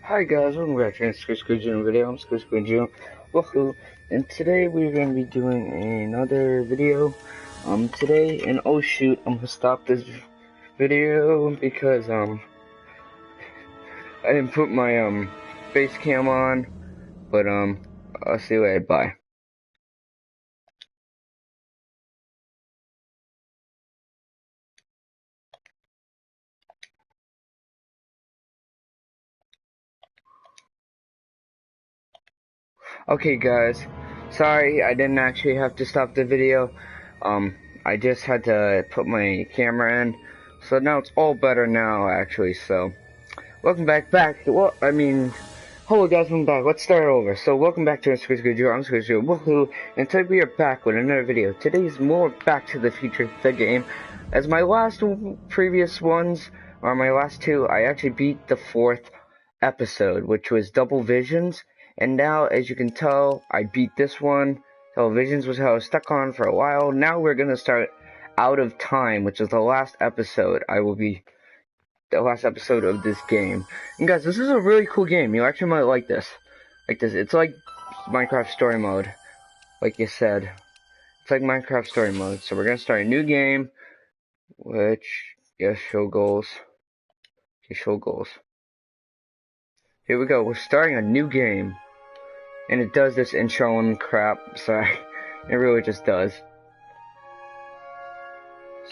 Hi guys, welcome back to the Squid June video. I'm Squid June. Woohoo! And today we're going to be doing another video. Today, and oh shoot, I'm gonna stop this video because I didn't put my face cam on. But I'll see you later. Bye. Okay guys, sorry I didn't actually have to stop the video. I just had to put my camera in, so now it's all better now actually. So welcome back. Well, I mean, hello guys, welcome back. Let's start over. So welcome back to Squid June. I'm Squid June. Woohoo! And today we are back with another video. Today's more Back to the Future the game. As my last previous ones, or my last two, I actually beat the fourth episode, which was Double Visions. And now, as you can tell, I beat this one. Double Visions was how I was stuck on for a while. Now we're gonna start Out of Time, which is the last episode. The last episode of this game. And guys, this is a really cool game. You actually might like this. It's like Minecraft Story Mode. Like you said. It's like Minecraft Story Mode. So we're gonna start a new game. Which, yes, show goals. Okay, show goals. Here we go. We're starting a new game. And it does this intro and crap. Sorry. It really just does.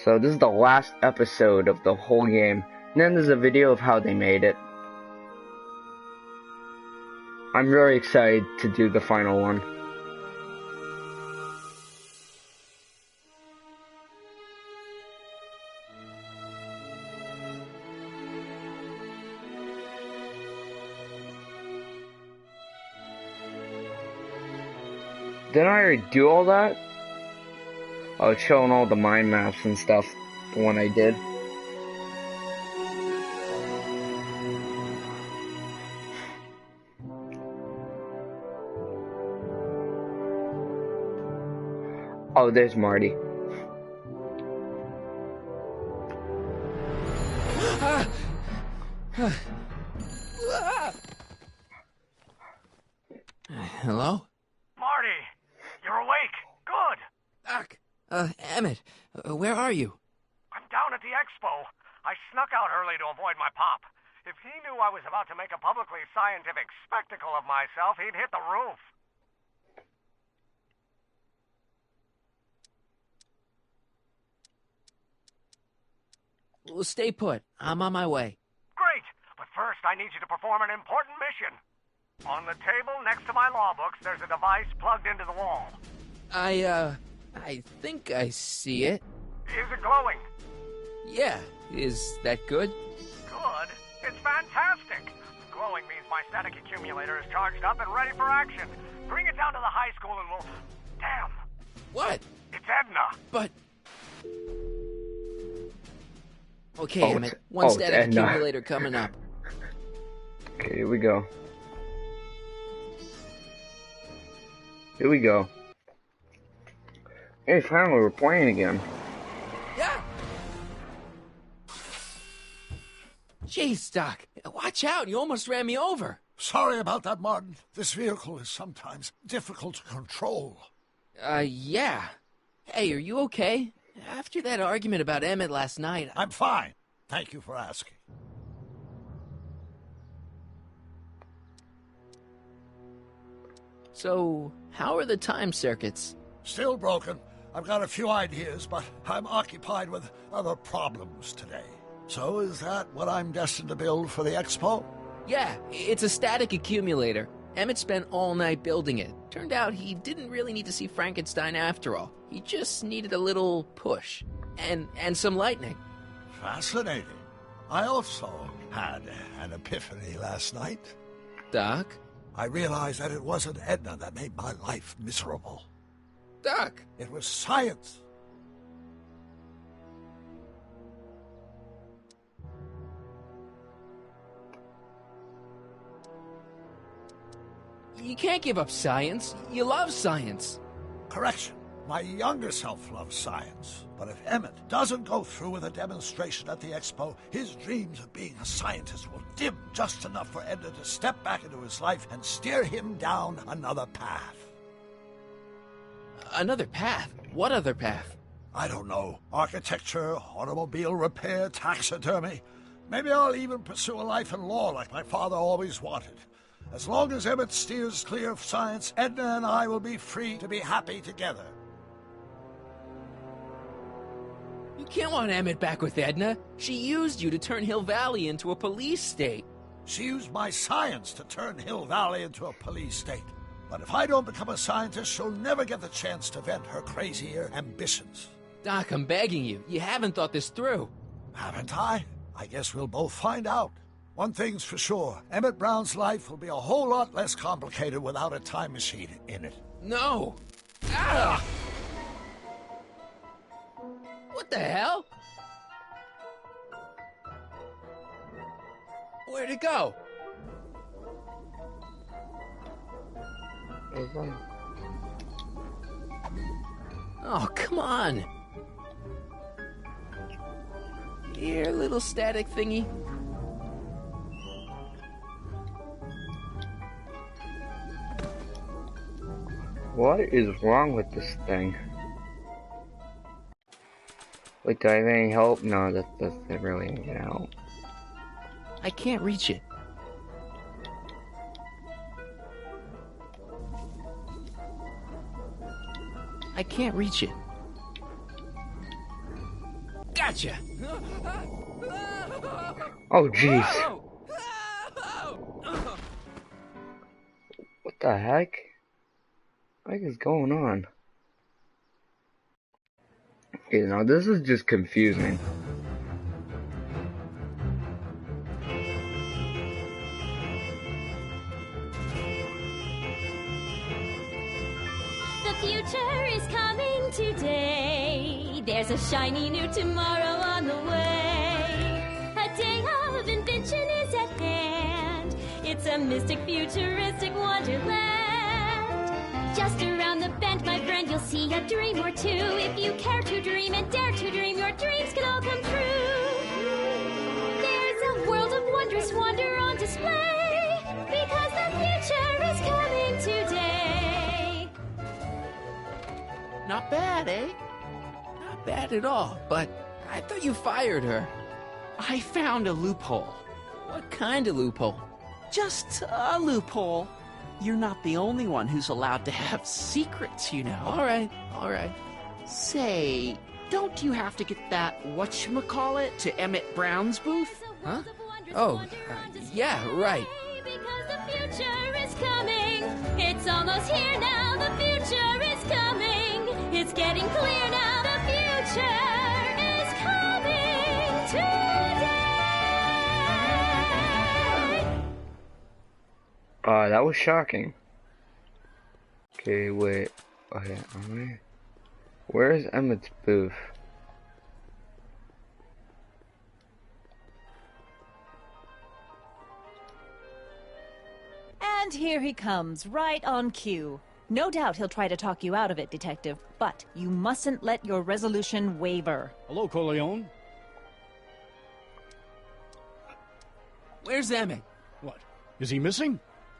So this is the last episode of the whole game. And then there's a video of how they made it. I'm very excited to do the final one. Didn't I already do all that? Oh, it's showing all the mind maps and stuff. The one I did. Oh, there's Marty. Hello? Marty! You're awake! Good! Doc! Emmett, where are you? I'm down at the expo. I snuck out early to avoid my pop. If he knew I was about to make a publicly scientific spectacle of myself, he'd hit the roof. Well, stay put. I'm on my way. Great! But first, I need you to perform an important mission. On the table next to my law books, there's a device plugged into the wall. I think I see it. Is it glowing? Yeah, is that good? Good? It's fantastic! Glowing means my static accumulator is charged up and ready for action. Bring it down to the high school and we'll... Damn! What? It's Edna! But... Okay, Oh, Emmett, one static Edna. accumulator coming up. Okay, here we go. Here we go. Hey, finally, we're playing again. Yeah! Jeez, Doc, watch out, you almost ran me over. Sorry about that, Martin. This vehicle is sometimes difficult to control. Yeah. Hey, are you okay? After that argument about Emmett last night... I'm fine. Thank you for asking. So, how are the time circuits? Still broken. I've got a few ideas, but I'm occupied with other problems today. So is that what I'm destined to build for the expo? Yeah, it's a static accumulator. Emmett spent all night building it. Turned out he didn't really need to see Frankenstein after all. He just needed a little push. And some lightning. Fascinating. I also had an epiphany last night. Doc? I realized that it wasn't Edna that made my life miserable. Doc! It was science. You can't give up science. You love science. Correction. My younger self loves science. But if Emmett doesn't go through with a demonstration at the expo, his dreams of being a scientist will dim just enough for Edna to step back into his life and steer him down another path. Another path? What other path? I don't know. Architecture, automobile repair, taxidermy. Maybe I'll even pursue a life in law like my father always wanted. As long as Emmett steers clear of science, Edna and I will be free to be happy together. You can't want Emmett back with Edna. She used you to turn Hill Valley into a police state. She used my science to turn Hill Valley into a police state. But if I don't become a scientist, she'll never get the chance to vent her crazier ambitions. Doc, I'm begging you. You haven't thought this through. Haven't I? I guess we'll both find out. One thing's for sure. Emmett Brown's life will be a whole lot less complicated without a time machine in it. No! Ah! What the hell? Where'd it go? Oh, come on. Here, little static thingy. What is wrong with this thing? Wait, do I have any help? No, that really ain't gonna help. I can't reach it. I can't reach it. Gotcha! Oh, jeez. What the heck? What is going on? You know, this is just confusing. The future is coming today. There's a shiny new tomorrow on the way. A day of invention is at hand. It's a mystic, futuristic wonderland. Just around the bend, my friend, you'll see a dream or two. If you care to dream and dare to dream, your dreams can all come true. There's a world of wondrous wonder on display, because the future is coming today. Not bad, eh? Not bad at all, but I thought you fired her. I found a loophole. What kind of loophole? Just a loophole. You're not the only one who's allowed to have secrets, you know. All right. Say, don't you have to get that whatchamacallit to Emmett Brown's booth? Huh? Oh, yeah, right. Because the future is coming. It's almost here now. The future is coming. It's getting clear now. The future is coming today. That was shocking. Okay, wait. Okay, alright. Where's Emmett's booth? And here he comes, right on cue. No doubt he'll try to talk you out of it, Detective, but you mustn't let your resolution waver. Hello, Corleone. Where's Emmett? What? Is he missing?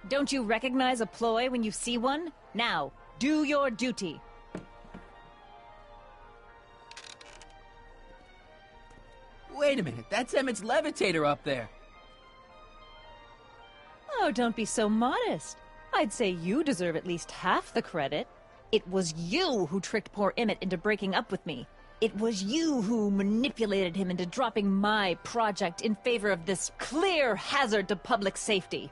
Don't you recognize a ploy when you see one? Now, do your duty. Wait a minute, that's Emmett's levitator up there. Oh, don't be so modest. I'd say you deserve at least half the credit. It was you who tricked poor Emmett into breaking up with me. It was you who manipulated him into dropping my project in favor of this clear hazard to public safety.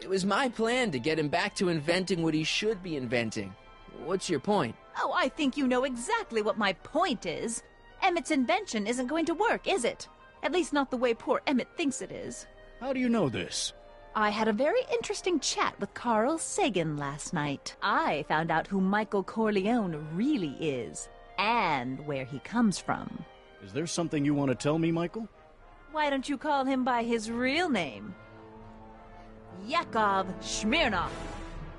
It was my plan to get him back to inventing what he should be inventing. What's your point? Oh, I think you know exactly what my point is. Emmett's invention isn't going to work, is it? At least not the way poor Emmett thinks it is. How do you know this? I had a very interesting chat with Carl Sagan last night. I found out who Michael Corleone really is, and where he comes from. Is there something you want to tell me, Michael? Why don't you call him by his real name? Yakov Smirnov.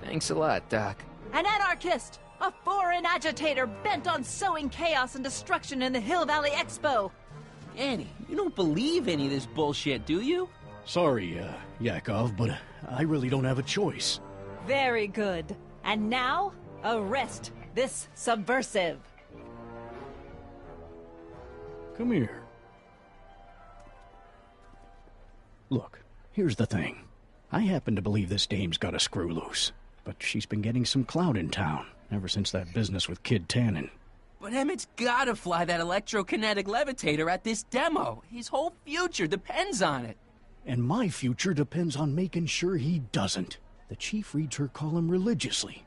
Thanks a lot, Doc. An anarchist! A foreign agitator bent on sowing chaos and destruction in the Hill Valley Expo! Annie, you don't believe any of this bullshit, do you? Sorry, Yakov, but I really don't have a choice. Very good. And now, arrest this subversive. Come here. Look, here's the thing. I happen to believe this dame's got a screw loose, but she's been getting some clout in town ever since that business with Kid Tannen. But Emmett's gotta fly that electrokinetic levitator at this demo. His whole future depends on it. And my future depends on making sure he doesn't. The chief reads her column religiously.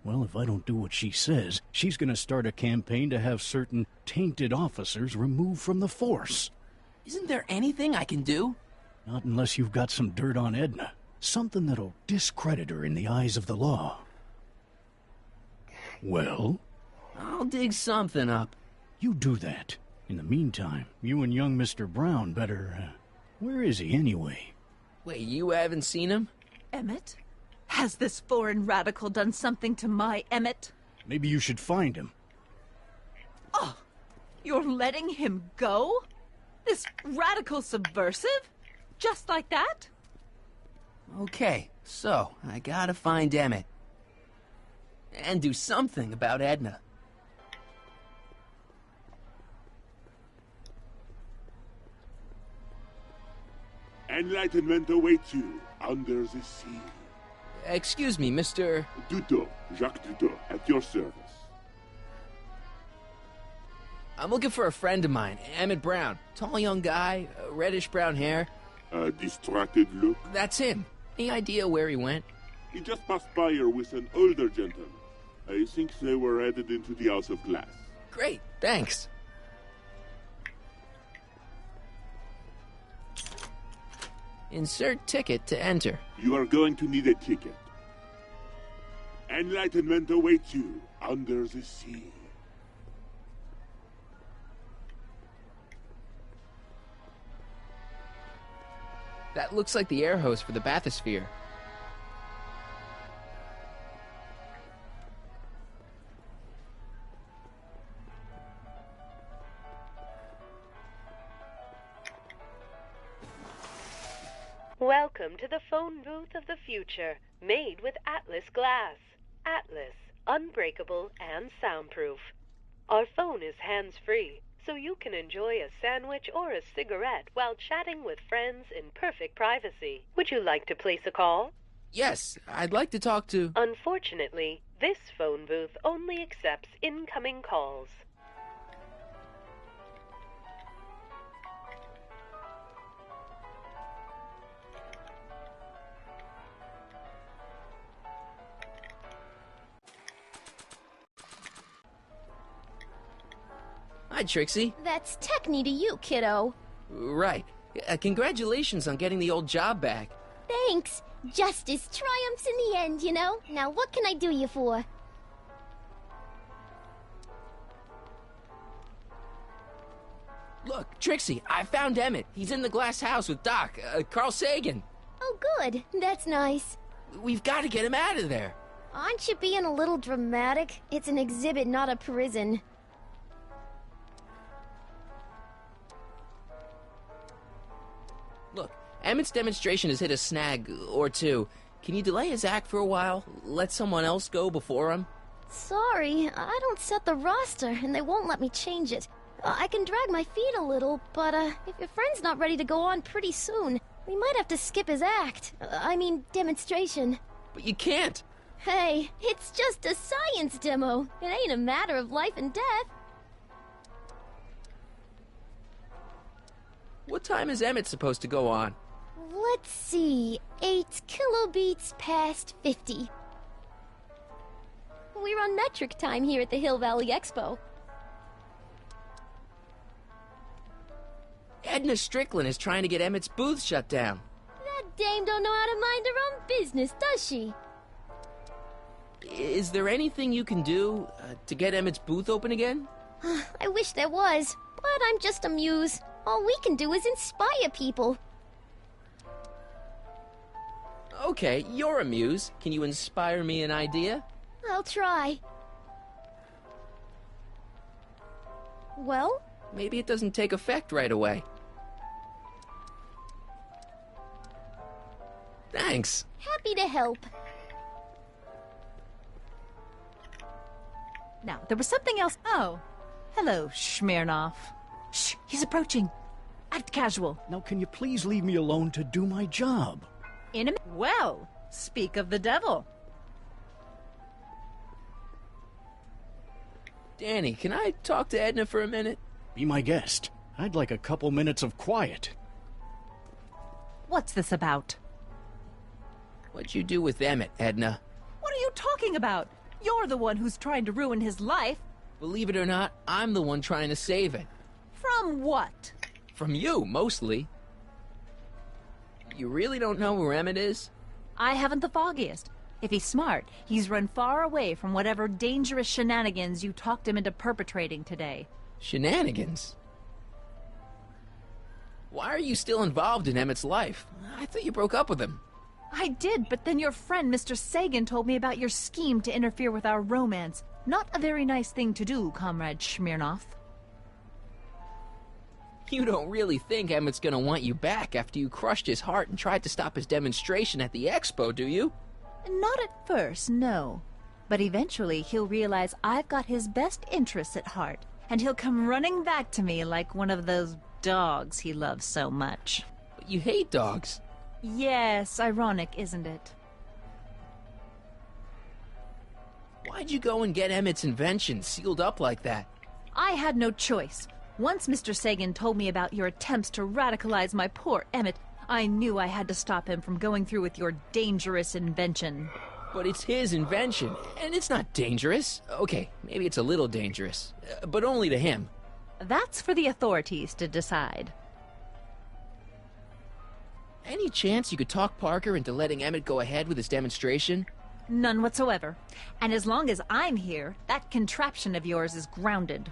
Well, if I don't do what she says, she's gonna start a campaign to have certain tainted officers removed from the force. Isn't there anything I can do? Not unless you've got some dirt on Edna. Something that'll discredit her in the eyes of the law. Well? I'll dig something up. You do that. In the meantime, you and young Mr. Brown better... where is he, anyway? Wait, you haven't seen him? Emmett? Has this foreign radical done something to my Emmett? Maybe you should find him. Oh, you're letting him go? This radical subversive? Just like that? Okay, so I gotta find Emmett. And do something about Edna. Enlightenment awaits you under the sea. Excuse me, Mr. Duto, Jacques Duto, at your service. I'm looking for a friend of mine, Emmett Brown. Tall young guy, reddish-brown hair. A distracted look. That's him. Any idea where he went? He just passed by here with an older gentleman. I think they were headed into the House of Glass. Great, thanks. Insert ticket to enter. You are going to need a ticket. Enlightenment awaits you under the sea. That looks like the air hose for the bathysphere. Welcome to the phone booth of the future, made with Atlas glass. Atlas, unbreakable and soundproof. Our phone is hands-free, so you can enjoy a sandwich or a cigarette while chatting with friends in perfect privacy. Would you like to place a call? Yes, I'd like to talk to... Unfortunately, this phone booth only accepts incoming calls. Hi, Trixie. That's Techni to you, kiddo. Right. Congratulations on getting the old job back. Thanks. Justice triumphs in the end, you know? Now what can I do you for? Look, Trixie, I found Emmett. He's in the glass house with Doc, Carl Sagan. Oh, good. That's nice. We've got to get him out of there. Aren't you being a little dramatic? It's an exhibit, not a prison. Look, Emmett's demonstration has hit a snag or two. Can you delay his act for a while? Let someone else go before him? Sorry, I don't set the roster, and they won't let me change it. I can drag my feet a little, but if your friend's not ready to go on pretty soon, we might have to skip his act. Demonstration. But you can't. Hey, it's just a science demo. It ain't a matter of life and death. What time is Emmett supposed to go on? Let's see, 8 kilobeats past 50. We're on metric time here at the Hill Valley Expo. Edna Strickland is trying to get Emmett's booth shut down. That dame don't know how to mind her own business, does she? Is there anything you can do to get Emmett's booth open again? I wish there was, but I'm just a muse. All we can do is inspire people. Okay, you're a muse. Can you inspire me an idea? I'll try. Well? Maybe it doesn't take effect right away. Thanks. Happy to help. Now, there was something else. Oh. Hello, Smirnoff. Shh, he's approaching. Act casual. Now, can you please leave me alone to do my job? Well, speak of the devil. Danny, can I talk to Edna for a minute? Be my guest. I'd like a couple minutes of quiet. What's this about? What'd you do with Emmett, Edna? What are you talking about? You're the one who's trying to ruin his life. Believe it or not, I'm the one trying to save it. From what? From you, mostly. You really don't know where Emmett is? I haven't the foggiest. If he's smart, he's run far away from whatever dangerous shenanigans you talked him into perpetrating today. Shenanigans? Why are you still involved in Emmett's life? I thought you broke up with him. I did, but then your friend Mr. Sagan told me about your scheme to interfere with our romance. Not a very nice thing to do, Comrade Smirnoff. You don't really think Emmett's gonna want you back after you crushed his heart and tried to stop his demonstration at the expo, do you? Not at first, no. But eventually he'll realize I've got his best interests at heart, and he'll come running back to me like one of those dogs he loves so much. But you hate dogs. Yes, ironic, isn't it? Why'd you go and get Emmett's invention sealed up like that? I had no choice. Once Mr. Sagan told me about your attempts to radicalize my poor Emmett, I knew I had to stop him from going through with your dangerous invention. But it's his invention, and it's not dangerous. Okay, maybe it's a little dangerous, but only to him. That's for the authorities to decide. Any chance you could talk Parker into letting Emmett go ahead with his demonstration? None whatsoever. And as long as I'm here, that contraption of yours is grounded.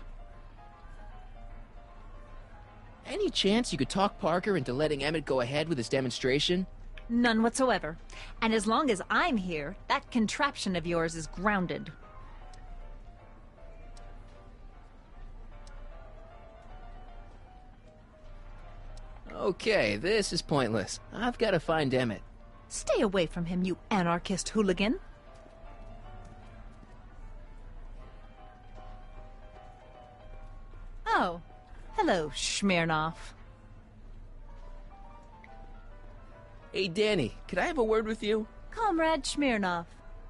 Any chance you could talk Parker into letting Emmett go ahead with his demonstration? None whatsoever. And as long as I'm here, that contraption of yours is grounded. Okay, this is pointless. I've got to find Emmett. Stay away from him, you anarchist hooligan. Oh, hello, Smirnoff. Hey, Danny, could I have a word with you? Comrade Smirnoff,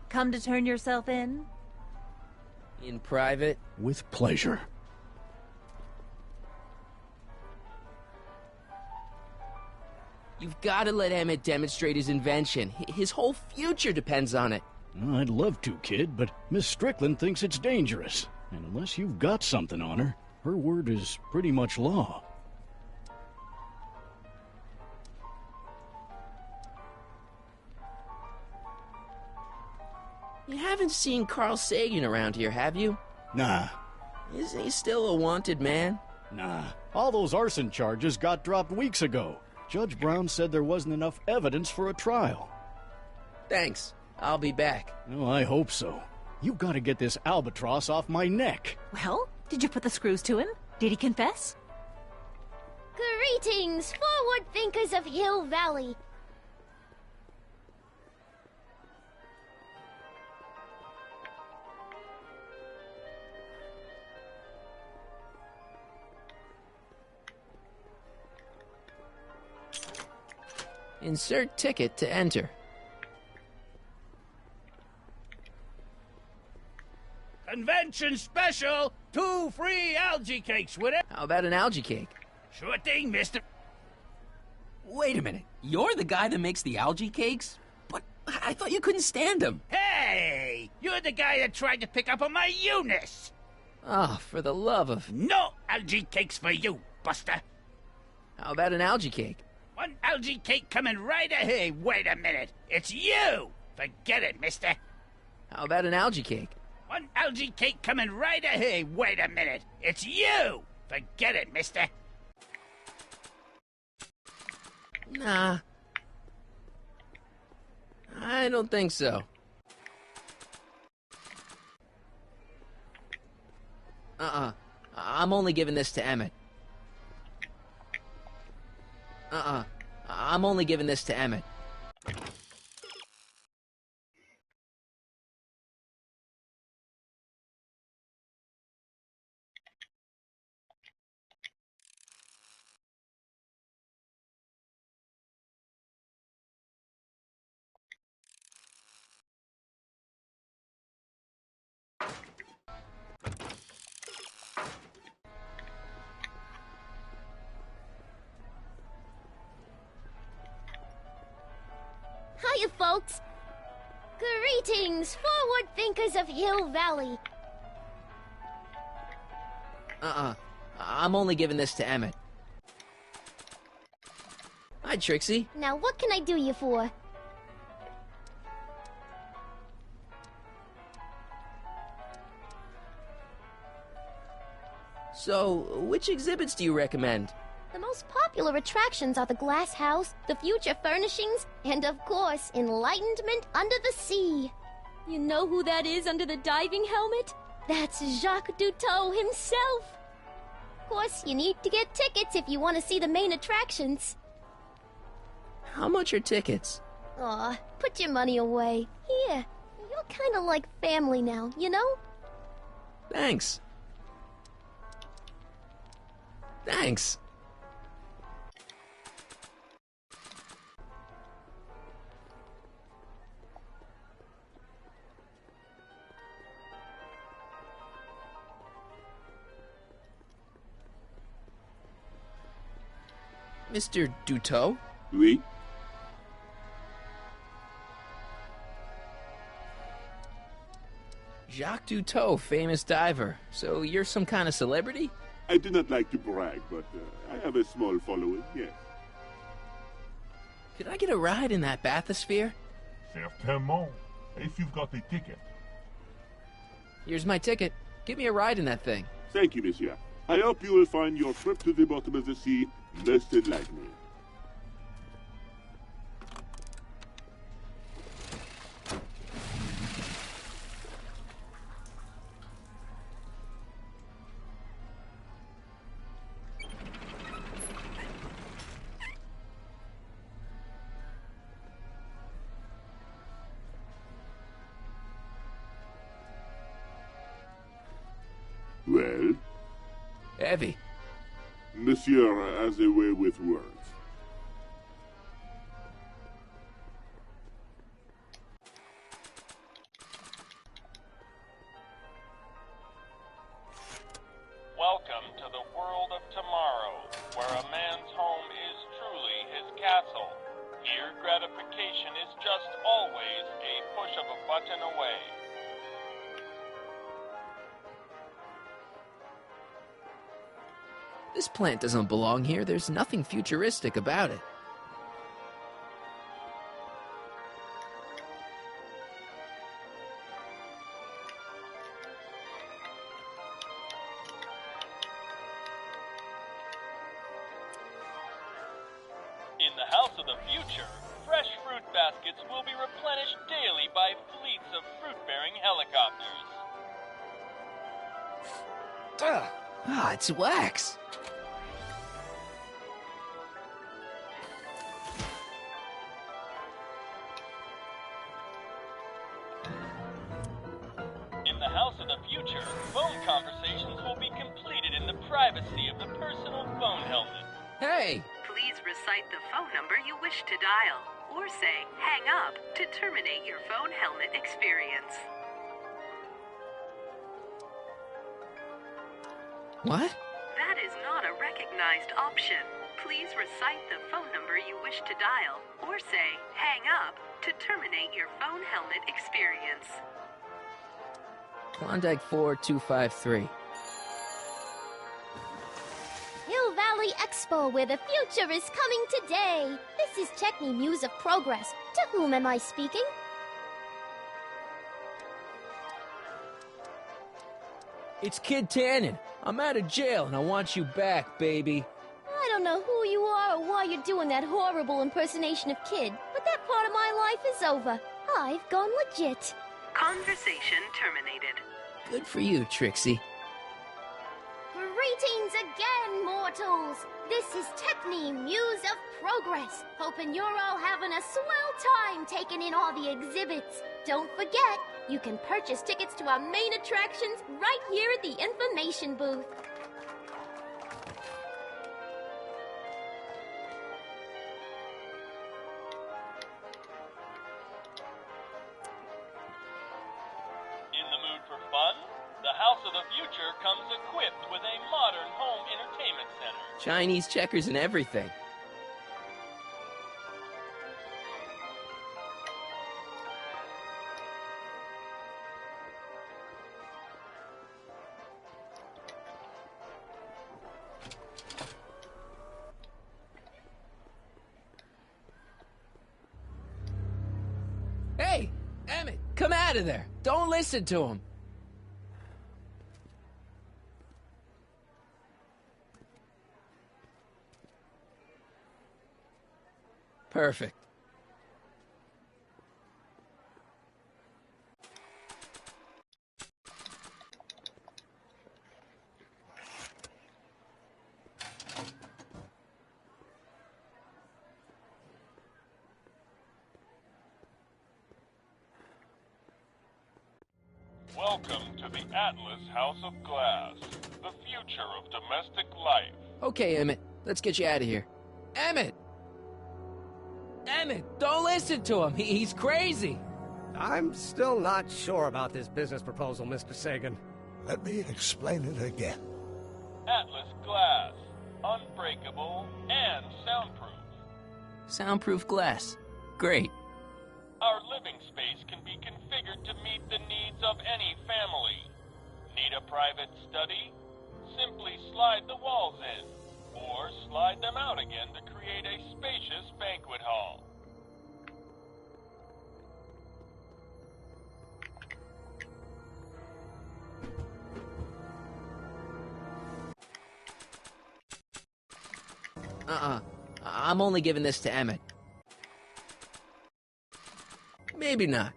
come to turn yourself in? In private? With pleasure. You've got to let Emmett demonstrate his invention. His whole future depends on it. I'd love to, kid, but Miss Strickland thinks it's dangerous. And unless you've got something on her, her word is pretty much law. You haven't seen Carl Sagan around here, have you? Nah. Is he still a wanted man? Nah. All those arson charges got dropped weeks ago. Judge Brown said there wasn't enough evidence for a trial. Thanks. I'll be back. Oh, I hope so. You've got to get this albatross off my neck. Well, did you put the screws to him? Did he confess? Greetings, forward thinkers of Hill Valley. Insert ticket to enter. Convention special! 2 free algae cakes with it! How about an algae cake? Sure thing, mister. Wait a minute. You're the guy that makes the algae cakes? But I thought you couldn't stand them. Hey! You're the guy that tried to pick up on my Eunice! Oh, for the love of... No algae cakes for you, Buster! How about an algae cake? 1 algae cake coming right ahead. Wait a minute. It's you! Forget it, mister. How about an algae cake? 1 algae cake coming right ahead. Wait a minute. It's you! Forget it, mister. Nah. I don't think so. I'm only giving this to Emmett. I'm only giving this to Emmett. Hiya, folks. Greetings, forward thinkers of Hill Valley. I'm only giving this to Emmett. Hi, Trixie. Now, what can I do you for? So, which exhibits do you recommend? The most popular attractions are the Glass House, the Future Furnishings, and of course, Enlightenment Under the Sea. You know who that is under the diving helmet? That's Jacques Duteau himself. Of course, you need to get tickets if you want to see the main attractions. How much are tickets? Aw, put your money away. Here, you're kind of like family now, you know? Thanks. Thanks. Mr. Duteau? Oui? Jacques Duteau, famous diver. So you're some kind of celebrity? I do not like to brag, but I have a small following, yes. Could I get a ride in that bathysphere? Certainement, if you've got a ticket. Here's my ticket. Give me a ride in that thing. Thank you, monsieur. I hope you will find your trip to the bottom of the sea most enlightening. Well? Heavy. Monsieur has a way with words. Welcome to the world of tomorrow, where a man's home is truly his castle. Here, gratification is just always a push of a button away. This plant doesn't belong here. There's nothing futuristic about it. In the House of the Future, fresh fruit baskets will be replenished daily by fleets of fruit-bearing helicopters. It's wax. In the House of the Future, phone conversations will be completed in the privacy of the personal phone helmet. Hey! Please recite the phone number you wish to dial, or say hang up to terminate your phone helmet experience. What? That is not a recognized option. Please recite the phone number you wish to dial, or say hang up to terminate your phone helmet experience. Klondike 4253. Hill Valley Expo, where the future is coming today. This is Techni Muse of Progress. To whom am I speaking? It's Kid Tannen. I'm out of jail and I want you back, baby. I don't don't know who you are or why you're doing that horrible impersonation of Kid, but that part of my life is over. I've gone legit. Conversation terminated. Good for you, Trixie. Greetings again, mortals! This is Techne, Muse of Progress. Hoping you're all having a swell time taking in all the exhibits. Don't forget, you can purchase tickets to our main attractions right here at the information booth. In the mood for fun? The House of the Future comes equipped with a modern home entertainment center. Chinese checkers and everything. Hey, Emmett, come out of there. Don't listen to him. Perfect. Welcome to the Atlas House of Glass, the future of domestic life. Okay, Emmett, let's get you out of here. Emmett! Emmett, don't listen to him. He's crazy. I'm still not sure about this business proposal, Mr. Sagan. Let me explain it again. Atlas Glass, unbreakable and soundproof. Soundproof glass. Great. Our living space can be configured to meet the needs of any family. Need a private study? Simply slide the walls in, or slide them out again to create a spacious banquet hall. I'm only giving this to Emmett. Maybe not.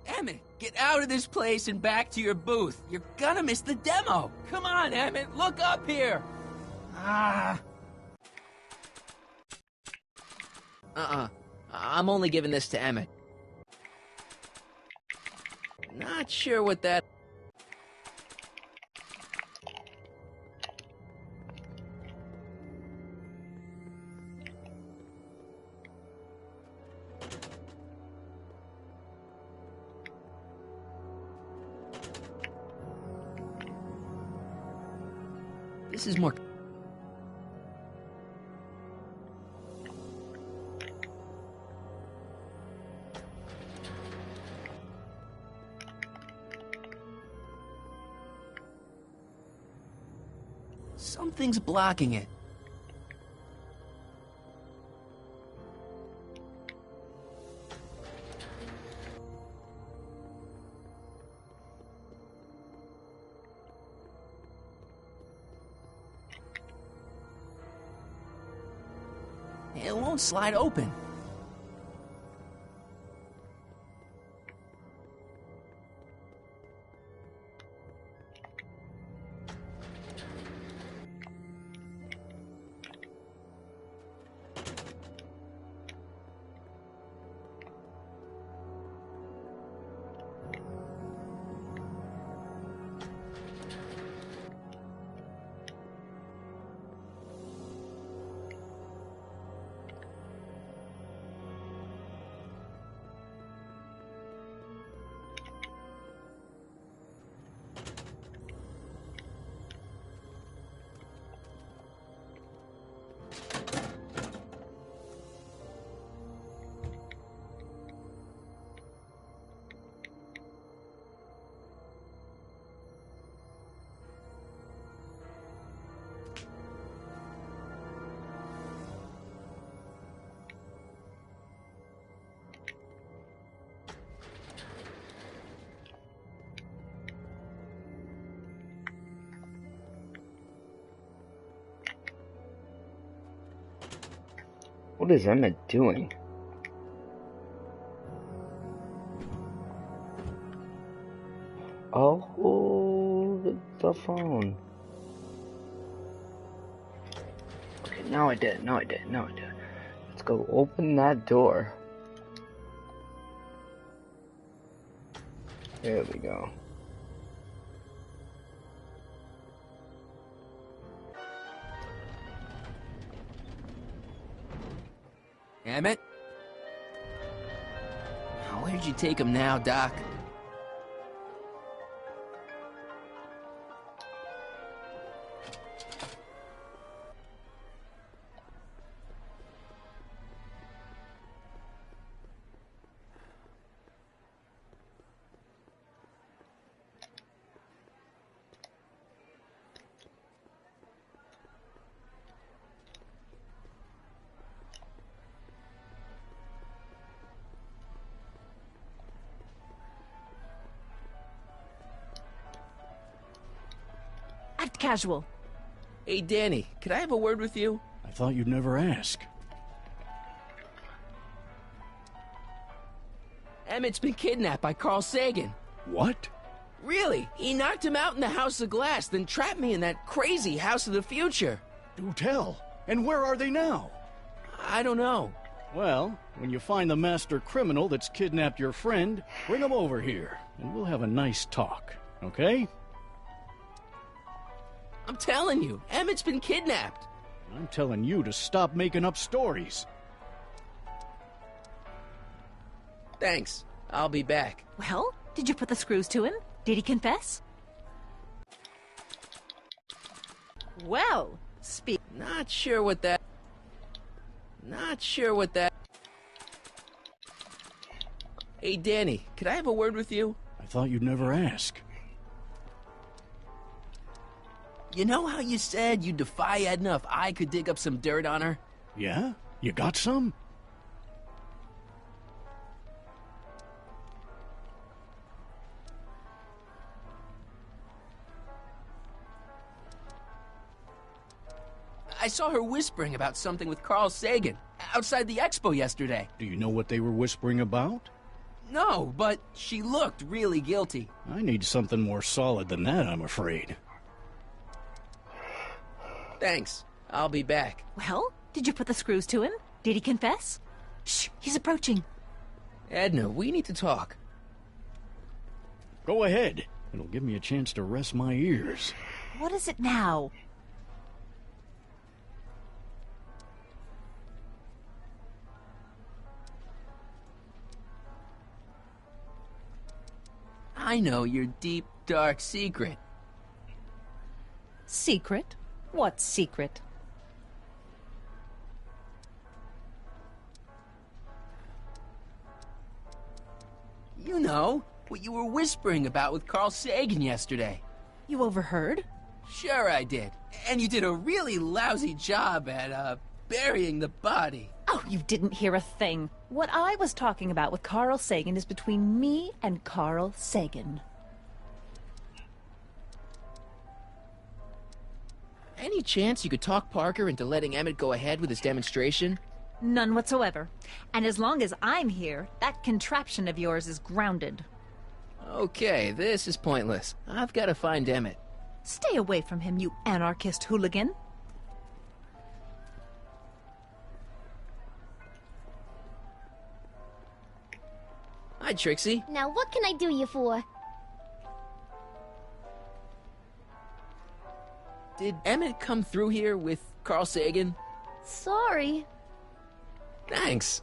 Emmett, get out of this place and back to your booth. You're gonna miss the demo. Come on, Emmett, look up here. I'm only giving this to Emmett. Not sure what that... This is more... Something's blocking it. It won't slide open. What is Emmett doing? Oh, the phone. Okay, now I did. Let's go open that door. There we go. Emmett? Where'd you take him now, Doc? Act casual. Hey, Danny, could I have a word with you? I thought you'd never ask. Emmett's been kidnapped by Carl Sagan. What? Really? He knocked him out in the House of Glass, then trapped me in that crazy House of the Future. Do tell. And where are they now? I don't know. Well, when you find the master criminal that's kidnapped your friend, bring him over here, and we'll have a nice talk, okay? I'm telling you, Emmett's been kidnapped. I'm telling you to stop making up stories. Thanks. I'll be back. Well, did you put the screws to him? Did he confess? Well, speak. Not sure what that... Hey, Danny, could I have a word with you? I thought you'd never ask. You know how you said you'd defy Edna if I could dig up some dirt on her? Yeah? You got some? I saw her whispering about something with Carl Sagan outside the expo yesterday. Do you know what they were whispering about? No, but she looked really guilty. I need something more solid than that, I'm afraid. Thanks. I'll be back. Well, did you put the screws to him? Did he confess? Shh, he's approaching. Edna, we need to talk. Go ahead. It'll give me a chance to rest my ears. What is it now? I know your deep, dark secret. Secret? What secret? You know, what you were whispering about with Carl Sagan yesterday. You overheard? Sure I did. And you did a really lousy job at, burying the body. Oh, you didn't hear a thing. What I was talking about with Carl Sagan is between me and Carl Sagan. Any chance you could talk Parker into letting Emmett go ahead with his demonstration? None whatsoever. And as long as I'm here, that contraption of yours is grounded. Okay, this is pointless. I've got to find Emmett. Stay away from him, you anarchist hooligan. Hi, Trixie. Now what can I do you for? Did Emmett come through here with Carl Sagan? Sorry. Thanks.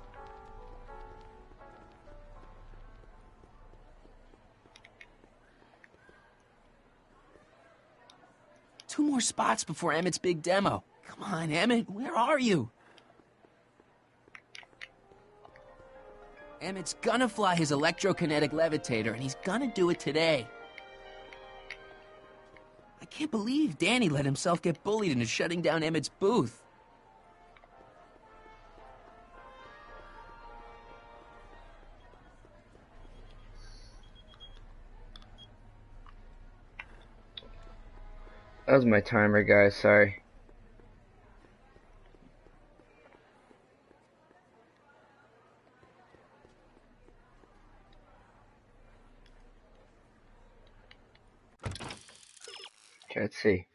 Two more spots before Emmett's big demo. Come on, Emmett, where are you? Emmett's gonna fly his electrokinetic levitator, and he's gonna do it today. I can't believe Danny let himself get bullied into shutting down Emmett's booth. That was my timer, guys, sorry. Let's see.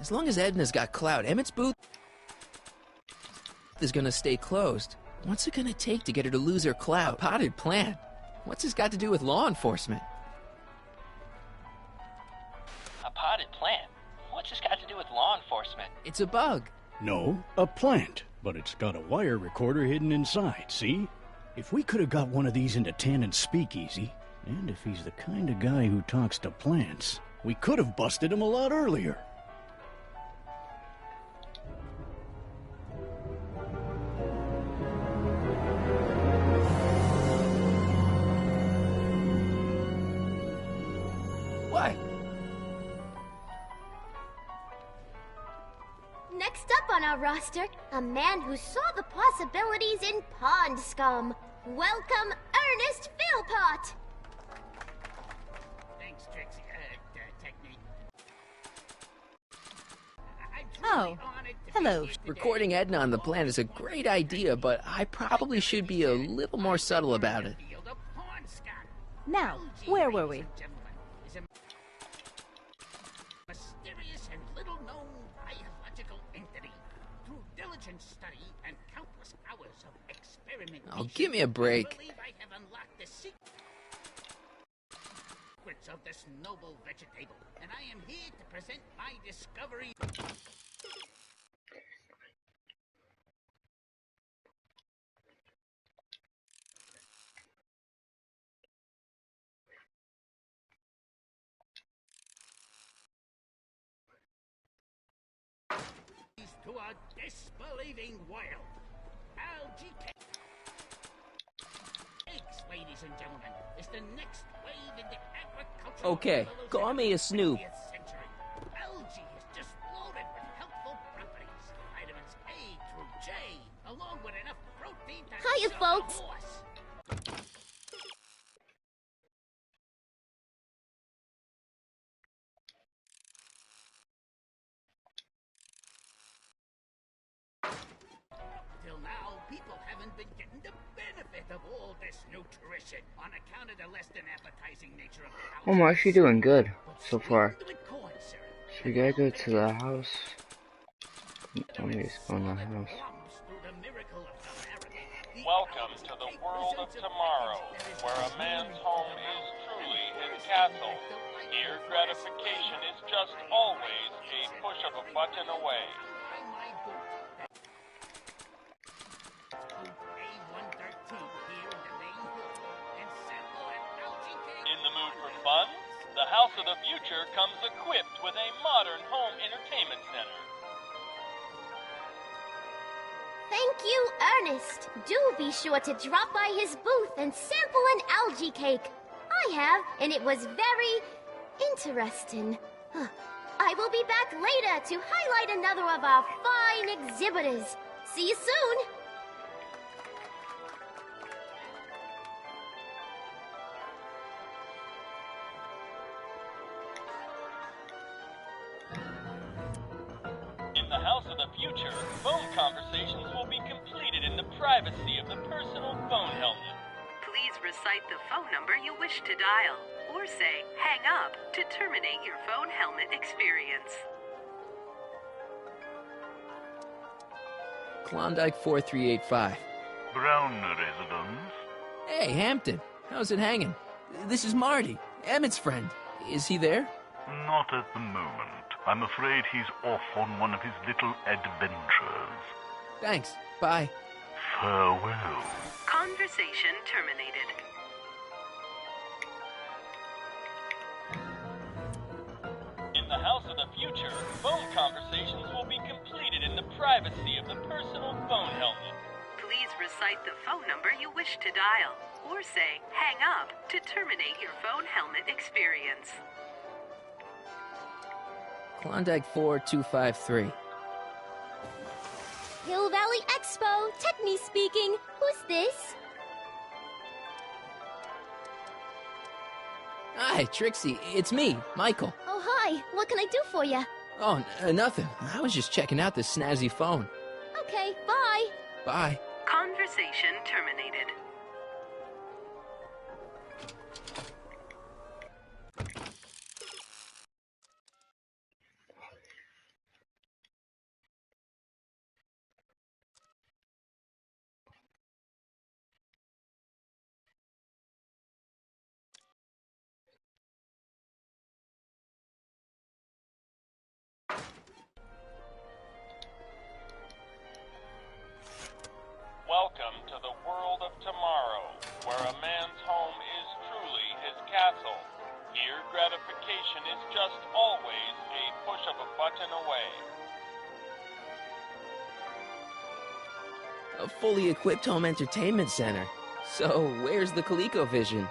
As long as Edna's got clout, Emmett's booth is gonna stay closed. What's it gonna take to get her to lose her clout? A potted plant? What's this got to do with law enforcement? A potted plant? What's this got to do with law enforcement? It's a bug. No, a plant. But it's got a wire recorder hidden inside, see? If we could have got one of these into Tannen's speakeasy, and if he's the kind of guy who talks to plants, we could have busted him a lot earlier. What? Next up on our roster, a man who saw the possibilities in pond scum. Welcome, Ernest Philpott! Thanks, Trixie. Technique. Oh, hello. Recording Edna on the plant is a great idea, but I probably should be a little more subtle about it. Now, where were we? Mysterious and little-known biological entity. Through diligent study and countless hours of experimentation, Oh, give me a break. I believe I have unlocked the secrets of this noble vegetable, and I am here to present my discovery. To a disbelieving world. Algae cakes, ladies and gentlemen, is the next wave in the agricultural Okay, call me a snoop. century. Algae is just loaded with helpful properties. Vitamins A through J, along with enough protein to Hiya, kill a folks. horse. Till now, people haven't been getting the benefit of all this nutrition on account of the less than appetizing nature of the I'm actually doing good so far. with corn syrup. So we gotta go to the house. Let me just go in the house. Welcome to the world of tomorrow, where a man's home is truly his castle. Here, gratification is just always a push of a button away. In the mood for fun? The House of the Future comes equipped with a modern home entertainment center. Thank you, Ernest. Do be sure to drop by his booth and sample an algae cake. I have, and it was very interesting. I will be back later to highlight another of our fine exhibitors. See you soon. In the House of the Future, phone conversations will be completed in the privacy of the personal phone helmet. Please recite the phone number you wish to dial, or say hang up to terminate your phone helmet experience. Klondike 4385. Brown residence. Hey, Hampton. How's it hanging? This is Marty, Emmett's friend. Is he there? Not at the moment. I'm afraid he's off on one of his little adventures. Thanks. Bye. Farewell. Conversation terminated. In the House of the Future, phone conversations will be completed in the privacy of the personal phone helmet. Please recite the phone number you wish to dial, or say hang up to terminate your phone helmet experience. Klondike 4253. Hill Valley Expo, Techni speaking. Who's this? Hi, Trixie. It's me, Michael. Oh, hi. What can I do for you? Oh, nothing. I was just checking out this snazzy phone. Okay, bye. Bye. Conversation terminated. Welcome to the world of tomorrow, where a man's home is truly his castle. Here, gratification is just always a push of a button away. A fully equipped home entertainment center. So, where's the ColecoVision?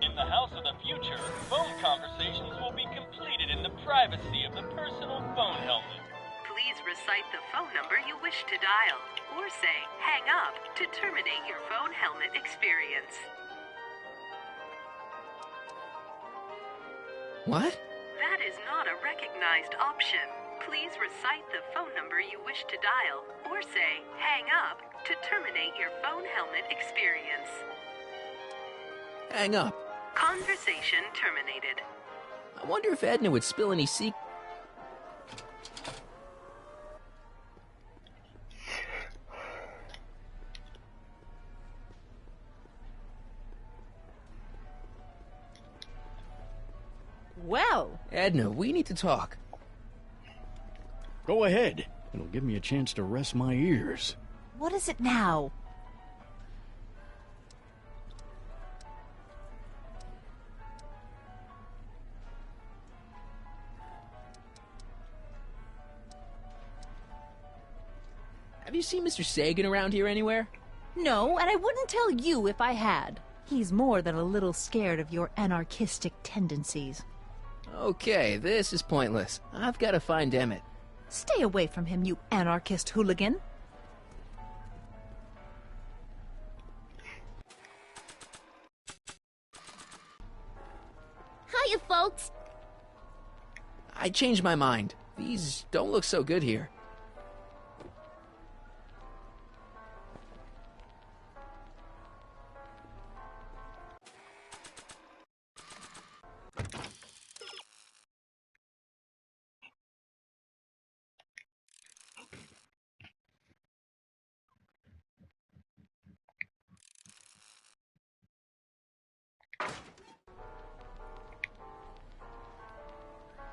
In the house of the future, phone conversations will be completed in the privacy of the personal phone helmet. Please recite the phone number you wish to dial, or say hang up to terminate your phone helmet experience. What? That is not a recognized option. Please recite the phone number you wish to dial, or say hang up to terminate your phone helmet experience. Hang up. Conversation terminated. I wonder if Edna would spill any secrets. Well, Edna, we need to talk. Go ahead. It'll give me a chance to rest my ears. what is it now? Have you seen Mr. Sagan around here anywhere? No, and I wouldn't tell you if I had. He's more than a little scared of your anarchistic tendencies. Okay, this is pointless. I've got to find Emmett. Stay away from him, you anarchist hooligan. Hiya, folks. I changed my mind. These don't look so good here.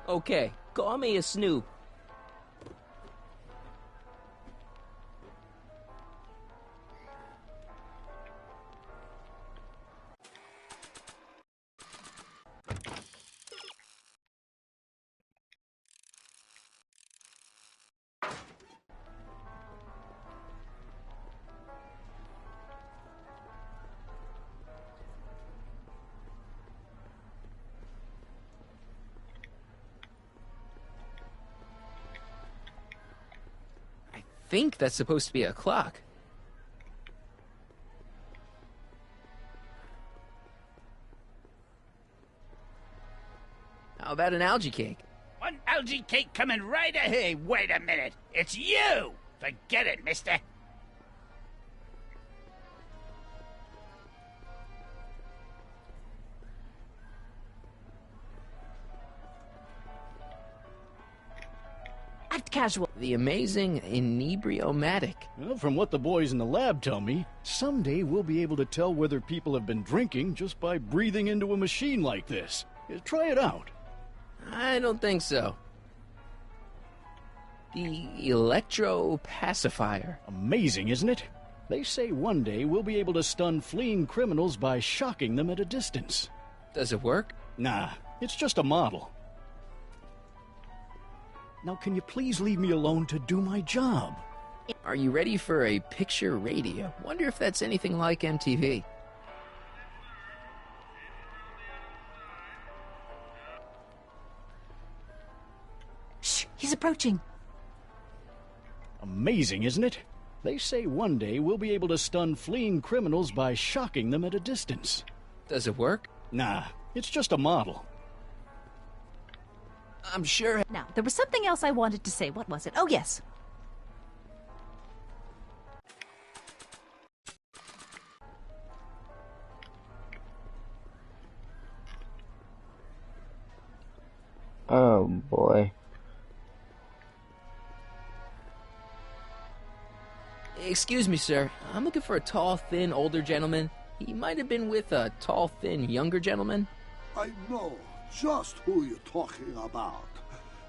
Okay, call me a snoop. I think that's supposed to be a clock. How about an algae cake? One algae cake coming right ahead. Hey, wait a minute. It's you! Forget it, mister. Act casual. The amazing inebriomatic. Well, from what the boys in the lab tell me, someday we'll be able to tell whether people have been drinking just by breathing into a machine like this. Try it out. I don't think so. The electro pacifier. Amazing, isn't it? They say one day we'll be able to stun fleeing criminals by shocking them at a distance. Does it work? Nah, it's just a model. Now can you please leave me alone to do my job? Are you ready for a picture radio? Wonder if that's anything like MTV. Shh, he's approaching. Amazing, isn't it? They say one day we'll be able to stun fleeing criminals by shocking them at a distance. Does it work? Nah, it's just a model. I'm sure... Now, there was something else I wanted to say. What was it? Oh, yes. Oh, boy. Excuse me, sir. I'm looking for a tall, thin, older gentleman. He might have been with a tall, thin, younger gentleman. I know just who you're talking about.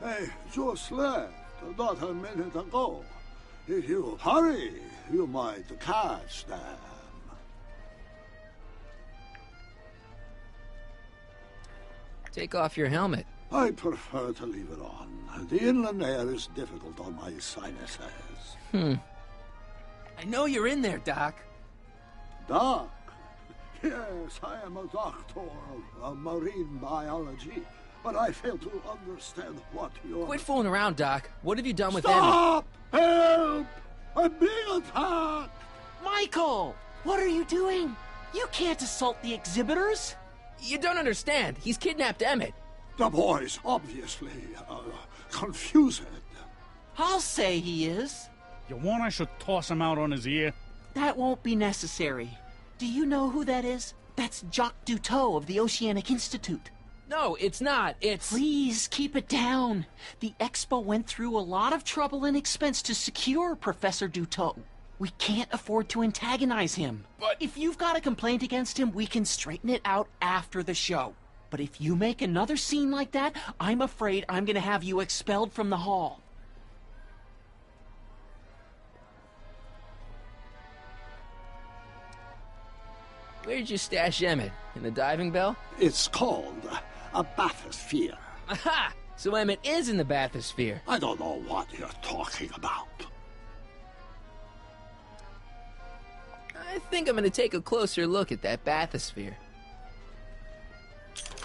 They just left not a minute ago. If you hurry, you might catch them. Take off your helmet. I prefer to leave it on. The inland air is difficult on my sinuses. I know you're in there, Doc. Doc? Yes, I am a doctor of marine biology, but I fail to understand what you're... Quit fooling around, Doc. What have you done with Stop! Help! I'm being attacked! Michael! What are you doing? You can't assault the exhibitors! You don't understand. He's kidnapped Emmett. The boy's obviously confused. I'll say he is. You want I should toss him out on his ear? That won't be necessary. Do you know who that is? That's Jacques Duteau of the Oceanic Institute. No, it's not. It's... Please, keep it down. The Expo went through a lot of trouble and expense to secure Professor Duteau. We can't afford to antagonize him. But... If you've got a complaint against him, we can straighten it out after the show. But if you make another scene like that, I'm afraid I'm gonna have you expelled from the hall. Where'd you stash Emmett? In the diving bell? It's called a bathysphere. Aha! So Emmett is in the bathysphere. I don't know what you're talking about. I think I'm gonna take a closer look at that bathysphere.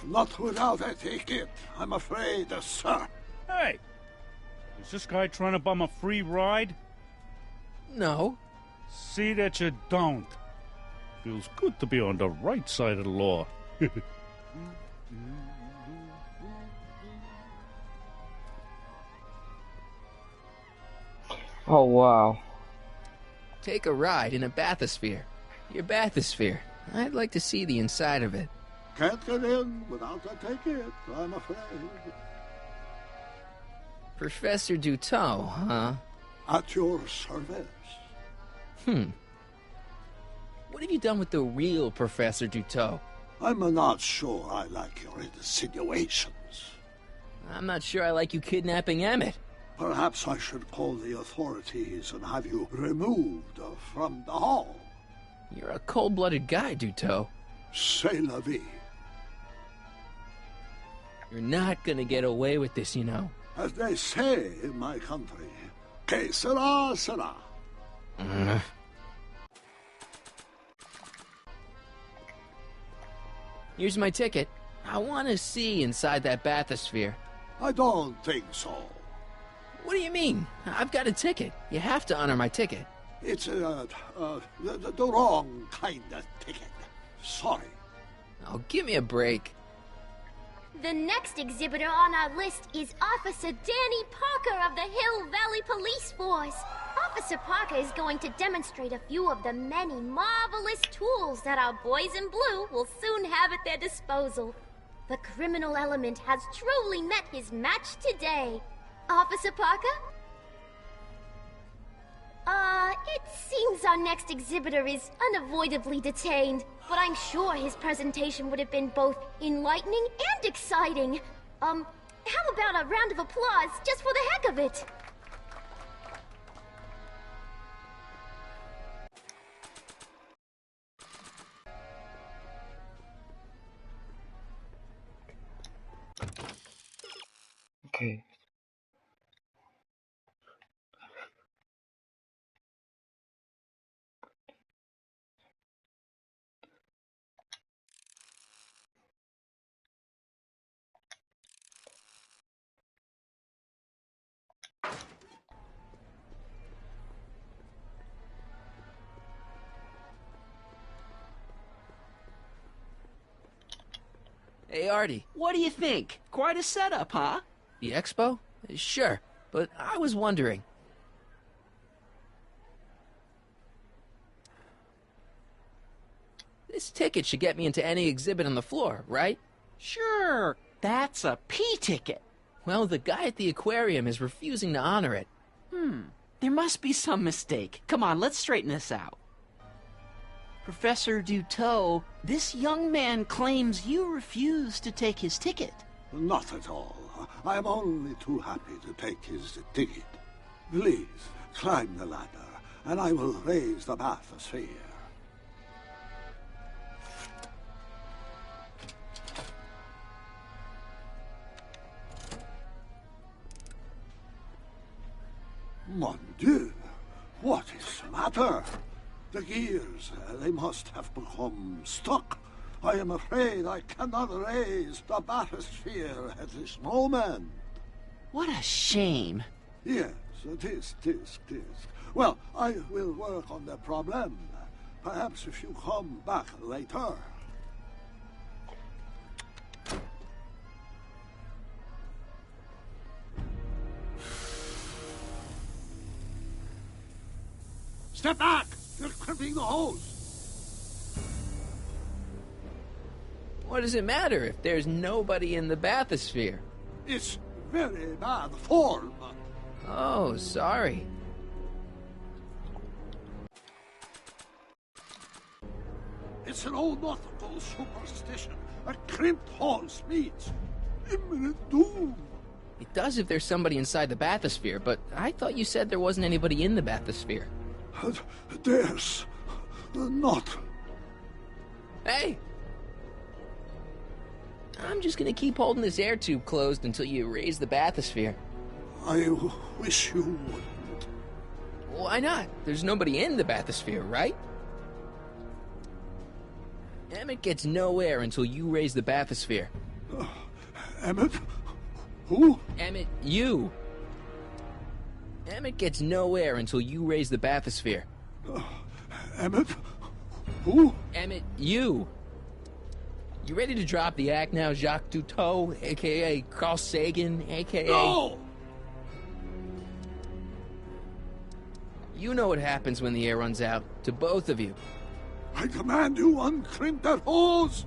Not without a ticket, I'm afraid, sir. Hey! Is this guy trying to bum a free ride? No. See that you don't. Feels good to be on the right side of the law. Oh, wow. Take a ride in a bathysphere. Your bathysphere. I'd like to see the inside of it. Can't get in without a ticket, I'm afraid. Professor Duteau, huh? At your service. What have you done with the real Professor Duteau? I'm not sure I like your insinuations. I'm not sure I like you kidnapping Emmett. Perhaps I should call the authorities and have you removed from the hall. You're a cold-blooded guy, Duteau. C'est la vie. You're not gonna get away with this, you know. As they say in my country, que sera, sera. Here's my ticket. I want to see inside that bathysphere. I don't think so. What do you mean? I've got a ticket. You have to honor my ticket. It's the wrong kind of ticket. Sorry. Oh, give me a break. The next exhibitor on our list is Officer Danny Parker of the Hill Valley Police Force. Officer Parker is going to demonstrate a few of the many marvelous tools that our boys in blue will soon have at their disposal. The criminal element has truly met his match today. Officer Parker? It seems our next exhibitor is unavoidably detained, but I'm sure his presentation would have been both enlightening and exciting. How about a round of applause just for the heck of it? Okay. Hey, Artie. What do you think? Quite a setup, huh? The expo? Sure, but I was wondering. This ticket should get me into any exhibit on the floor, right? Sure, that's a P ticket. Well, the guy at the aquarium is refusing to honor it. There must be some mistake. Come on, let's straighten this out. Professor Duteau, this young man claims you refused to take his ticket. Not at all. I am only too happy to take his ticket. Please, climb the ladder, and I will raise the bathysphere. Mon Dieu! What is the matter? The gears, they must have become stuck. I am afraid I cannot raise the bathysphere at this moment. What a shame. Yes, tisk. Well, I will work on the problem. Perhaps if you come back later. Step back! You're crimping the hose! What does it matter if there's nobody in the bathysphere? It's very bad form. Oh, sorry. It's an old nautical superstition. A crimped hose means imminent doom. It does if there's somebody inside the bathysphere, but I thought you said there wasn't anybody in the bathysphere. There's not. Hey! I'm just gonna keep holding this air tube closed until you raise the bathysphere. I wish you wouldn't. Why not? There's nobody in the bathysphere, right? Emmett gets no air until you raise the bathysphere. Emmett? Who? Emmett, you. Emmett gets no air until you raise the bathysphere. Emmett? Who? Emmett, you. You ready to drop the act now, Jacques Duteau, a.k.a. Carl Sagan, a.k.a. No! You know what happens when the air runs out, to both of you. I command you uncrimp that hose!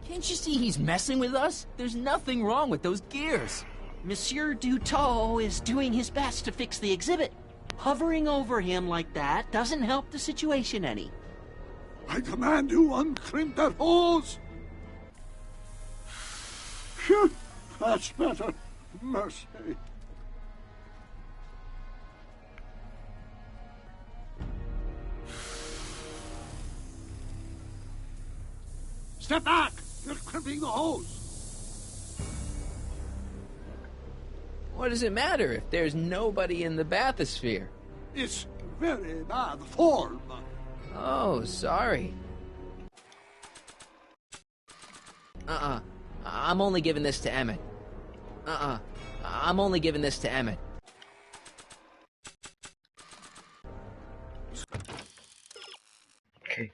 Can't you see he's messing with us? There's nothing wrong with those gears. Monsieur Duteau is doing his best to fix the exhibit. Hovering over him like that doesn't help the situation any. I command you uncrimp that hose! Phew, that's better. Mercy. Step back! You're crimping the hose! What does it matter if there's nobody in the bathysphere? It's very bad form. Oh, sorry. I'm only giving this to Emmett. I'm only giving this to Emmett. Okay.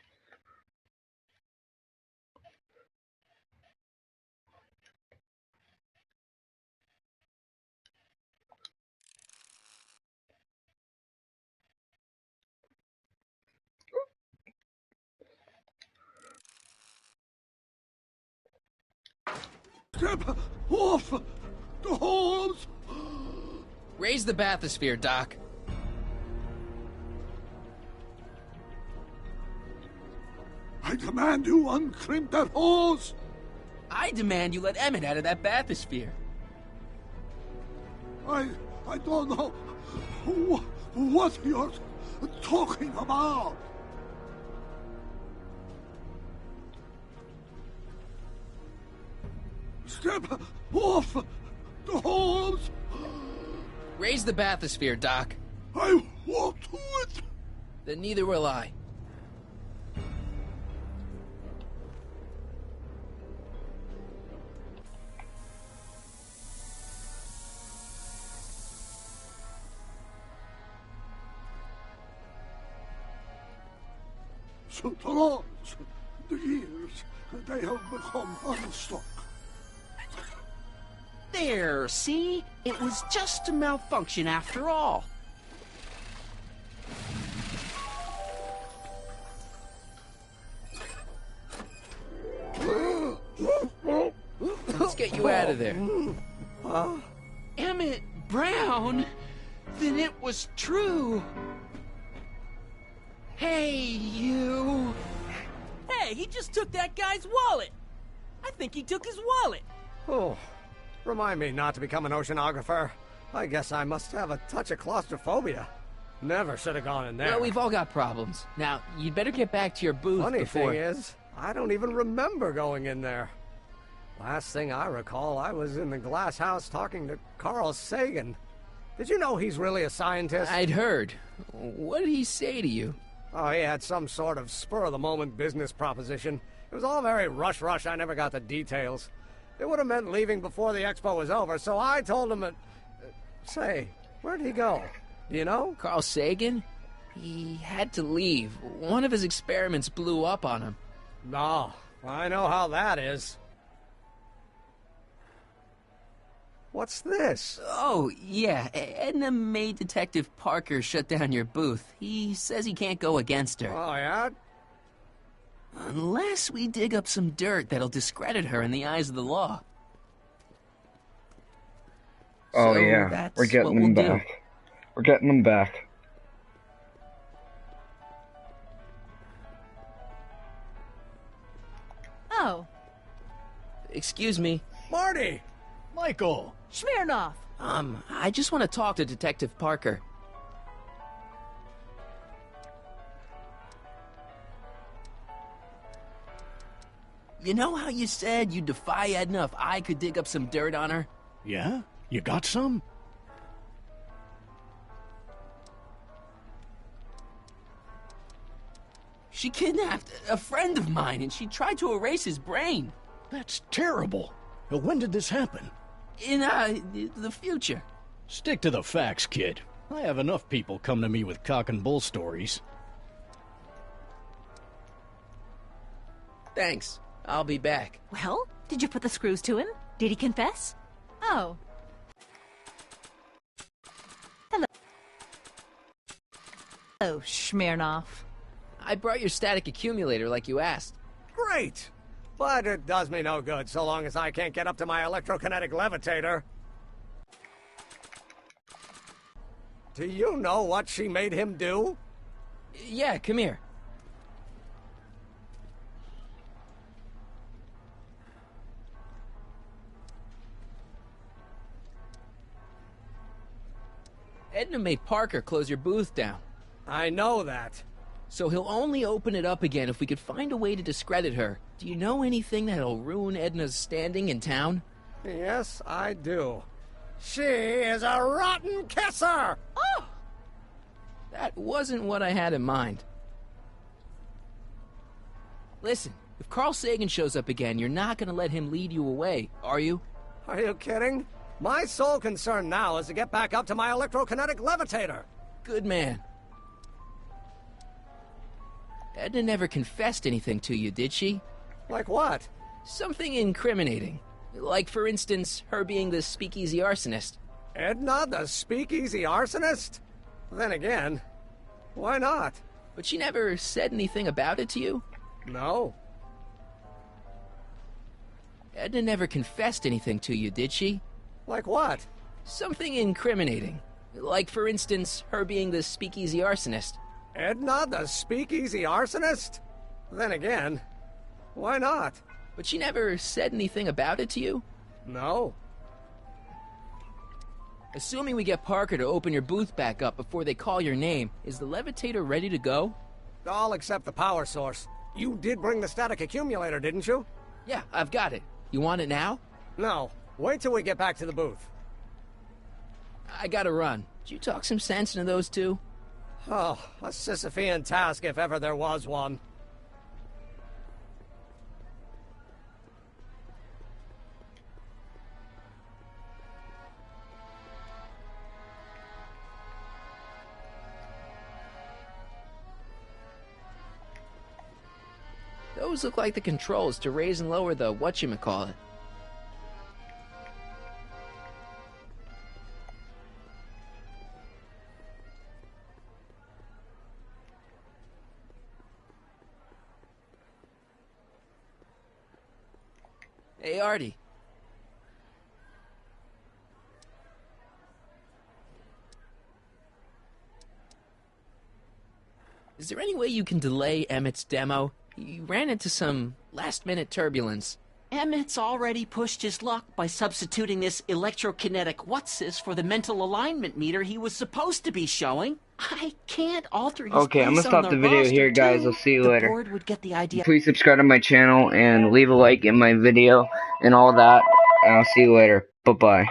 Step off the hose! Raise the bathysphere, Doc. I command you uncrimp that hose! I demand you let Emmett out of that bathysphere. I don't know what you're talking about. Step off the hose! Raise the bathysphere, Doc. I won't do it! Then neither will I. So the laws, the years, they have become unstuck. There, see? It was just a malfunction after all. Let's get you out of there. Emmett Brown? Then it was true. Hey, you. Hey, he just took that guy's wallet. I think he took his wallet. Oh, remind me not to become an oceanographer. I guess I must have a touch of claustrophobia. Never should have gone in there. Well, we've all got problems. Now, you'd better get back to your booth Funny before... thing is, I don't even remember going in there. Last thing I recall, I was in the glass house talking to Carl Sagan. Did you know he's really a scientist? I'd heard. What did he say to you? Oh, he had some sort of spur-of-the-moment business proposition. It was all very rush. I never got the details. It would have meant leaving before the expo was over, so I told him that... Say, where'd he go? Do you know? Carl Sagan? He had to leave. One of his experiments blew up on him. No, I know how that is. What's this? Oh, yeah. Edna made Detective Parker shut down your booth. He says he can't go against her. Oh, yeah? Unless we dig up some dirt that'll discredit her in the eyes of the law. Oh, So yeah. that's We're getting what them we'll do. back. We're getting them back. Oh, Excuse me. Marty! Michael! Smirnoff! I just want to talk to Detective Parker. You know how you said you'd defy Edna if I could dig up some dirt on her? Yeah? You got some? She kidnapped a friend of mine and she tried to erase his brain. That's terrible. When did this happen? In, the future. Stick to the facts, kid. I have enough people come to me with cock and bull stories. Thanks. I'll be back. Well, did you put the screws to him? Did he confess? Oh. Hello. Hello, Smirnoff. I brought your static accumulator like you asked. Great! But it does me no good so long as I can't get up to my electrokinetic levitator. Do you know what she made him do? Yeah, come here. Edna made Parker close your booth down. I know that. So he'll only open it up again if we could find a way to discredit her. Do you know anything that'll ruin Edna's standing in town? Yes, I do. She is a rotten kisser! Oh! That wasn't what I had in mind. Listen, if Carl Sagan shows up again, you're not gonna let him lead you away, are you? Are you kidding? My sole concern now is to get back up to my electrokinetic levitator. Good man. Edna never confessed anything to you, did she? Like what? Something incriminating. Like, for instance, her being the speakeasy arsonist. Edna, the speakeasy arsonist? Then again, why not? But she never said anything about it to you? No. Edna never confessed anything to you, did she? Like what? Something incriminating. Like, for instance, her being the speakeasy arsonist. Edna, the speakeasy arsonist? Then again, why not? But she never said anything about it to you? No. Assuming we get Parker to open your booth back up before they call your name, is the levitator ready to go? All except the power source. You did bring the static accumulator, didn't you? Yeah, I've got it. You want it now? No, wait till we get back to the booth. I gotta run. Did you talk some sense into those two? Oh, a Sisyphean task if ever there was one. Those look like the controls to raise and lower the whatchamacallit. Hey, Artie. Is there any way you can delay Emmett's demo? He ran into some last-minute turbulence. Emmett's already pushed his luck by substituting this electrokinetic what's-this for the mental alignment meter he was supposed to be showing. I can't alter his Okay, I'm gonna place on stop the video roster, here, guys. too. I'll see you The later. board would get the idea. Please subscribe to my channel and leave a like in my video and all that. And I'll see you later. Bye-bye.